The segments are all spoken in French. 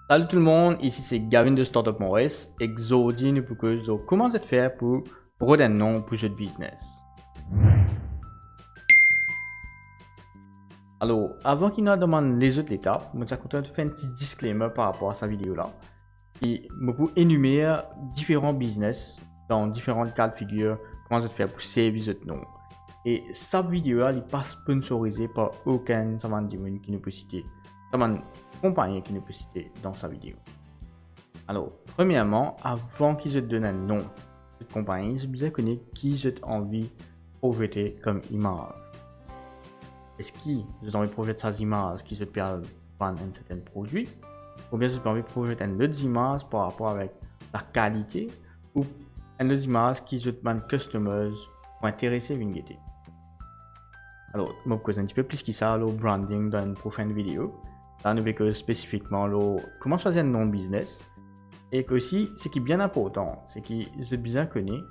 Salut tout le monde, ici c'est Gavin de Startup Maurice et aujourd'hui nous proposons comment faire pour prendre un nom pour votre business. Alors, avant qu'il nous demande les autres étapes, je suis content de faire un petit disclaimer par rapport à cette vidéo là. Et je peux énumérer différents business dans différents cas de figure, comment faire pour servir votre nom. Et cette vidéo là n'est pas sponsorisée par aucun diamond qui nous peut citer, compagnie qui nous peut citer dans sa vidéo. Alors, premièrement, avant qu'ils te donnent un nom de compagnie, ils ont besoin de connaître qui ont envie de projeter comme image. Est-ce qu'ils ont envie de projeter ces images qui se permettent de vendre un certain produit, ou bien ils ont envie de projeter une autre image par rapport avec la qualité, ou une autre image qui se demande customers pour intéresser une gaieté. Alors, je vais vous un petit peu plus que ça, le branding dans une prochaine vidéo. Là, nous verrons spécifiquement comment choisir un nom de business. Et aussi, ce qui est bien important, c'est qu'ils ont bien connu,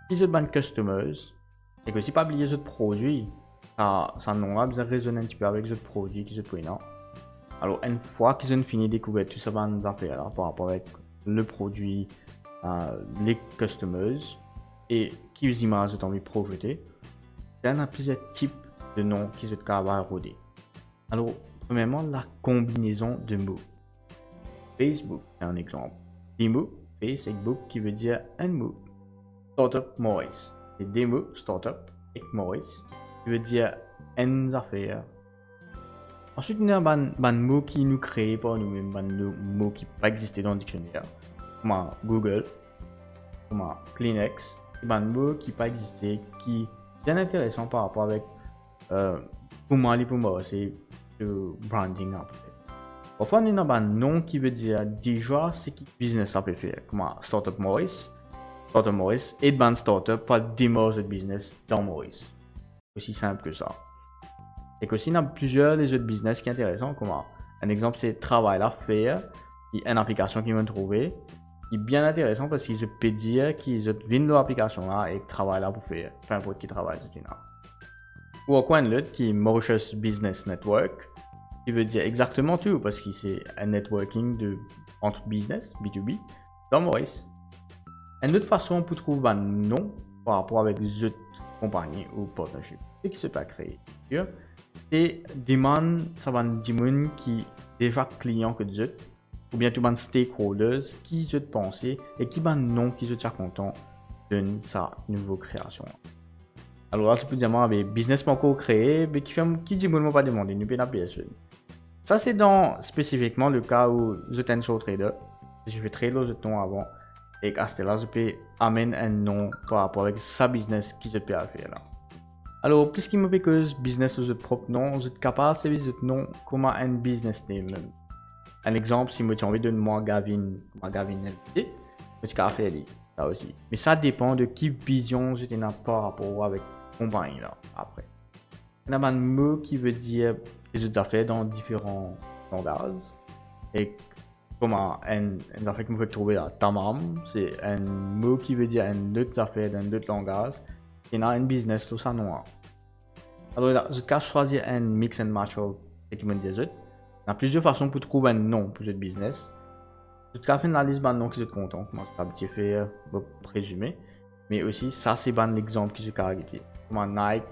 ils ont bien customers, et aussi pas oublier les autres produits. Ça nom-là bien résonne un petit peu avec les autres produits qu'ils ont pris. Alors, une fois qu'ils ont fini de découvrir tout ça, van affaires là, par rapport avec le produit, les customers, et quelles images ont envie de projeter, il y a plusieurs types de noms qu'ils ont capables de roder. Alors, premièrement, la combinaison de mots. Facebook, c'est un exemple. Des mots, Facebook qui veut dire un mot. Startup Maurice. C'est des mots, startup, et Maurice, qui veut dire une affaire. Ensuite, il y a un mot qui nous crée par nous-mêmes, un mot qui n'a pas existé dans le dictionnaire, comme Google, comme Kleenex. C'est un mot qui n'a pas existé, qui est bien intéressant par rapport avec, pour moi, c'est le branding à peu près. Parfois, on a un nom qui veut dire déjà ce que business a peut faire, comme Startup Maurice, et ban startup pour démarrer ce business dans Maurice. Aussi simple que ça. Et aussi, il y a plusieurs des autres business qui sont intéressants, comme un exemple, c'est Travail à faire, qui est une application qu'ils vont trouver, qui est bien intéressant parce qu'ils peuvent dire qu'ils ont vu l'application là et travaillent là pour faire, peu importe qui travaille, etc. Ou encore un autre qui est Mauritius Business Network, qui veut dire exactement tout parce que c'est un networking entre business, B2B, dans Maurice. Une autre façon pour trouver un nom par rapport avec les autres compagnies ou partnerships, c'est qui se peut créer. C'est des gens qui déjà clients que des autres, ou bien tout les stakeholders qui se penser et qui ont nom qui se tient content de sa nouvelle création. Alors là, c'est plus dire avec business encore créé, mais qui dit moi pas demander, nous payons la personne. Ça, c'est dans spécifiquement le cas où je suis un trader. Je vais trader le nom avant. Et à ce là, je peux amener un nom par rapport avec sa business qui se peut faire là. Alors, puisqu'il me fait que ce business a son propre nom, je suis capable de servir ce nom comme un business name. Un exemple, si j'ai envie de moi Gavin LTD, je suis capable de faire ça aussi. Mais ça dépend de quelle vision je n'ai par rapport avec la compagnie là après. Il y a un mot qui veut dire des autres affaires dans différents langages. Et comme un affaire que vous pouvez trouver à Tamam, c'est un mot qui veut dire une autre affaire dans un autre langage. Il y a un business tout ça non. Alors, je vais choisir un mix and match of ce qui me dit autres. Il y a plusieurs façons pour trouver un nom pour ce business. Je vais faire une liste de noms qui sont contents, comme je vais faire présumer. Mais aussi, ça c'est un exemple qui se caractérise. Comme Nike,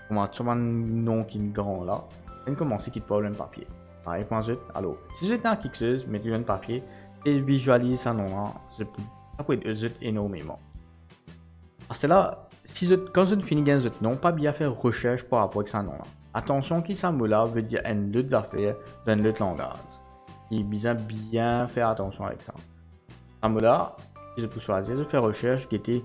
comme un nom qui est grand là. On commence qui problème papier. Alors, si j'étais en quelque chose, mettez un papier et visualise ça nom là, ça peut être énormément. Parce que là, quand je finis un autre nom, pas bien faire recherche par rapport à ça nom là. Attention qui ça mot là veut dire une autre affaire dans un autre langage. Il est bien faire attention avec ça. Ça mot là, si je peux choisir, je fais recherche qui était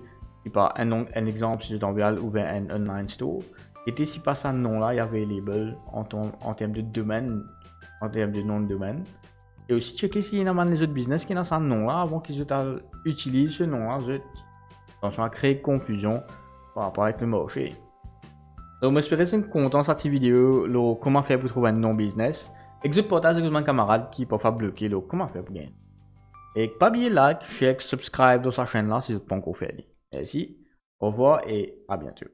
par un exemple si je t'envoie ouvrir un online store. Et si pas ça nom là, il y avait label en termes de domaine, en termes de nom de domaine. Et aussi checker s'il y a les autres business qui ont ce nom là avant qu'ils utilisent ce nom là. Attention à créer confusion par rapport avec le marché. Donc, j'espère que vous êtes content de cette vidéo, comment faire pour trouver un nom business. Et que je partage avec mes camarades qui peuvent bloquer comment faire pour gagner. Et pas oublier like, share, subscribe dans sa chaîne là si vous n'êtes pas encore fait. Merci, au revoir et à bientôt.